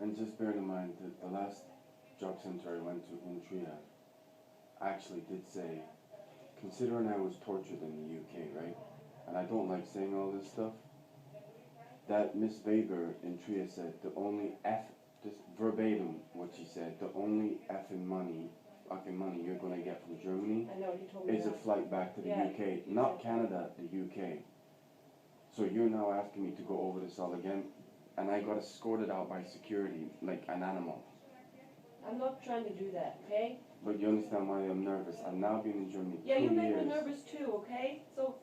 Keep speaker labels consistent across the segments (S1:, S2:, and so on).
S1: And just bear in mind that the last job center I went to in Trier actually did say, considering I was tortured in the UK, right? And I don't like saying all this stuff. That Miss Weber in Trier said the only just verbatim what she said, the only fucking money you're gonna get from Germany
S2: I know, you told me
S1: is a
S2: that.
S1: flight back to the
S2: Yeah,
S1: UK,
S2: you
S1: not
S2: said
S1: Canada, the UK. So you're now asking me to go over this all again, and I got escorted out by security like an animal.
S2: I'm not trying to do that, okay?
S1: But you understand why I'm nervous. I've now been in Germany 2
S2: Yeah,
S1: years.
S2: you make me nervous too, okay? So,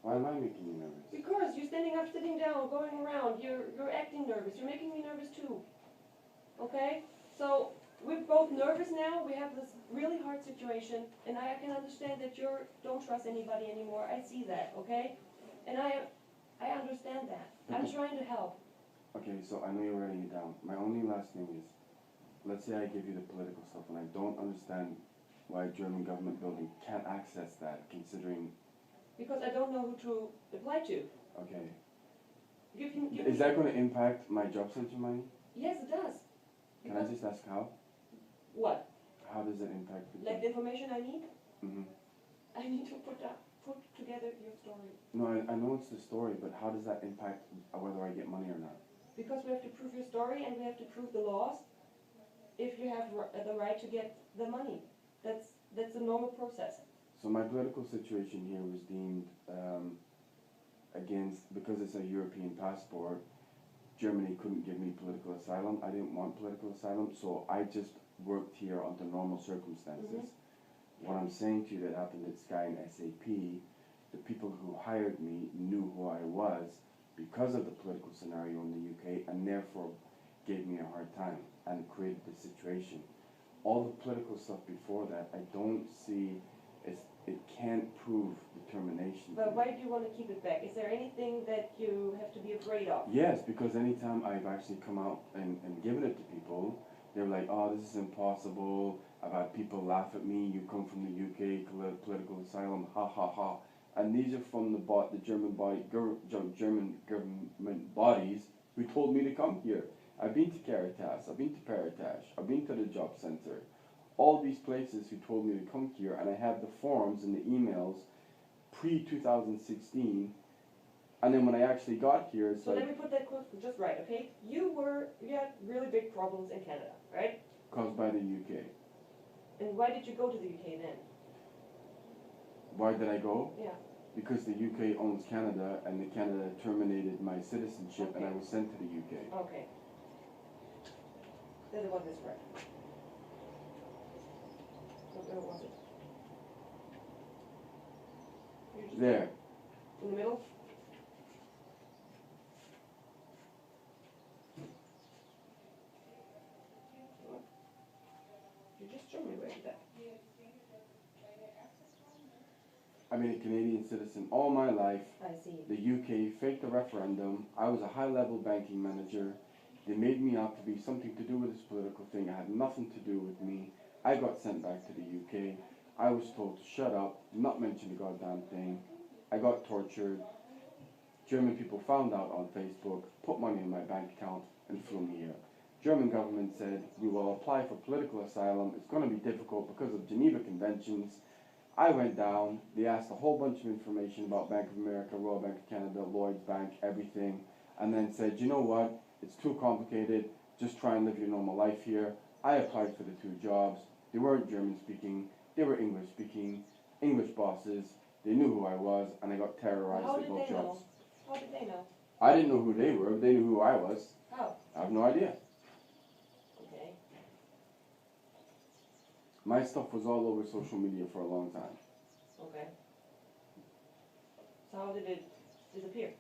S1: Why am I making you nervous?
S2: because you're standing up, sitting down, going around, you're acting nervous. You're making me nervous too, okay? So, we're both nervous now. We have this really hard situation, and I can understand that you don't trust anybody anymore. I see that, okay? And I understand that. I'm trying to help.
S1: Okay, so I know you're writing it down. My only last thing is, let's say I give you the political stuff, and I don't understand why German government building can't access that, considering.
S2: Because I don't know who to apply to.
S1: Okay.
S2: Give
S1: Is
S2: me,
S1: that going to impact my job center money?
S2: yes, it does.
S1: Can I just ask how?
S2: What?
S1: How does it impact the
S2: Like the information I need?
S1: Mm-hmm.
S2: I need to put together your story.
S1: No, I know it's the story, but how does that impact whether I get money or not?
S2: Because we have to prove your story and we have to prove the laws if you have the right to get the money. That's a normal process.
S1: So my political situation here was deemed against, because it's a European passport, Germany couldn't give me political asylum. I didn't want political asylum, so I just worked here under normal circumstances. What I'm saying to you that happened at Sky and SAP, the people who hired me knew who I was because of the political scenario in the UK, and therefore gave me a hard time and created the situation. All the political stuff before that, I don't see, it can't prove determination.
S2: But why do you want to keep it back? Is there anything that you have to be afraid of?
S1: Yes, because anytime I've actually come out and given it to people, they're like, oh, this is impossible. I've had people laugh at me, you come from the UK, political asylum, ha ha ha. And these are from the German government bodies who told me to come here. I've been to Caritas, I've been to Paritash, I've been to the job center. All these places who told me to come here, and I have the forms and the emails pre-2016. And then when I actually got here, it's
S2: So
S1: like,
S2: let me put that quote just right, okay? You had really big problems in Canada, right?
S1: caused by the UK.
S2: And why did you go to the UK then?
S1: Why did I go?
S2: Yeah.
S1: Because the UK owns Canada, and the Canada terminated my citizenship, and I was sent to the UK.
S2: Okay. Then it was this right. So where was it?
S1: There.
S2: In the middle? You just showed me where it's at.
S1: I've been a Canadian citizen all my life.
S2: I see.
S1: The UK faked the referendum. I was a high-level banking manager. They made me out to be something to do with this political thing. It had nothing to do with me. I got sent back to the UK. I was told to shut up, not mention the goddamn thing. I got tortured. German people found out on Facebook, put money in my bank account, and flew me here. German government said, we will apply for political asylum. It's going to be difficult because of Geneva Conventions. I went down, they asked a whole bunch of information about Bank of America, Royal Bank of Canada, Lloyd's Bank, everything, and then said, you know what, it's too complicated, just try and live your normal life here. I applied for the 2 jobs. They weren't German speaking, they were English speaking, English bosses, they knew who I was, and I got terrorized at both jobs.
S2: How did they know?
S1: I didn't know who they were, but they knew who I was.
S2: How?
S1: I have no idea.
S2: Okay.
S1: My stuff was all over social media for a long time.
S2: Okay. So how did it disappear?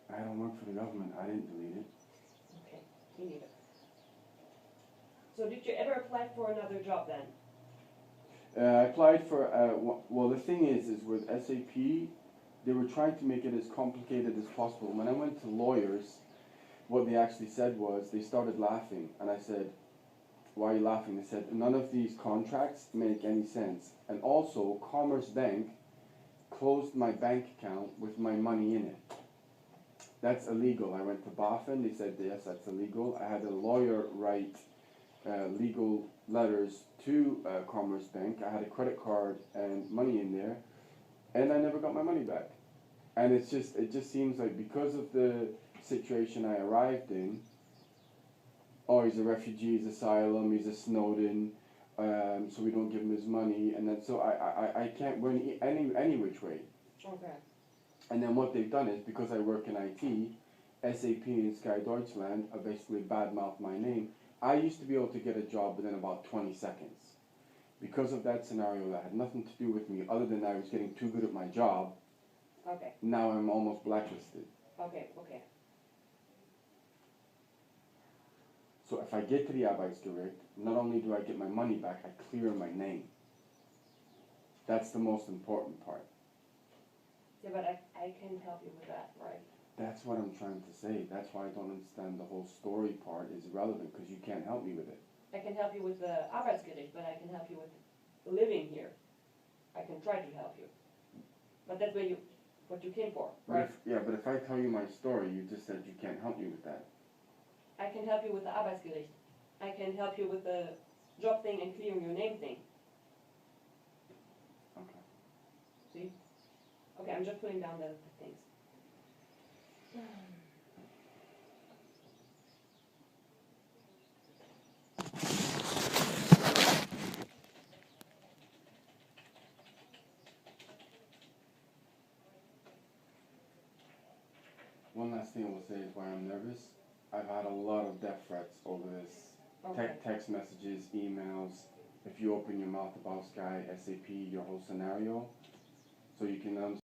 S1: I don't work for the government, I didn't delete it.
S2: Okay, me neither. So did you ever apply for another job then?
S1: I applied for, well the thing is with SAP, they were trying to make it as complicated as possible. When I went to lawyers, what they actually said was, they started laughing, and I said, why are you laughing? They said, none of these contracts make any sense. And also, Commerce Bank closed my bank account with my money in it. That's illegal. I went to BaFin. They said yes, that's illegal. I had a lawyer write legal letters to Commerce Bank. I had a credit card and money in there, and I never got my money back. And it just seems like because of the situation I arrived in. Oh, he's a refugee, he's asylum, he's a Snowden, so we don't give him his money, and then so I can't win any which way.
S2: Okay.
S1: And then what they've done is, because I work in IT, SAP and Sky Deutschland are basically badmouth my name. I used to be able to get a job within about 20 seconds. Because of that scenario that had nothing to do with me, other than I was getting too good at my job,
S2: Okay.
S1: now I'm almost blacklisted.
S2: Okay. Okay.
S1: So if I get to the Arbeitsgericht, not only do I get my money back, I clear my name. That's the most important part.
S2: Yeah, but I can help you with that, right?
S1: That's what I'm trying to say. That's why I don't understand the whole story part is irrelevant, because you can't help me with it.
S2: I can help you with the Arbeitsgericht, but I can help you with living here. I can try to help you. But that's what you came for, right?
S1: But if I tell you my story, you just said you can't help me with that.
S2: I can help you with the Arbeitsgericht. I can help you with the job thing and clearing your name thing.
S1: Okay.
S2: See? Okay, I'm just putting down the things.
S1: One last thing I will say is why I'm nervous. I've had a lot of death threats over this.
S2: Okay.
S1: Text messages, emails. If you open your mouth about Sky, SAP, your whole scenario, so you can understand.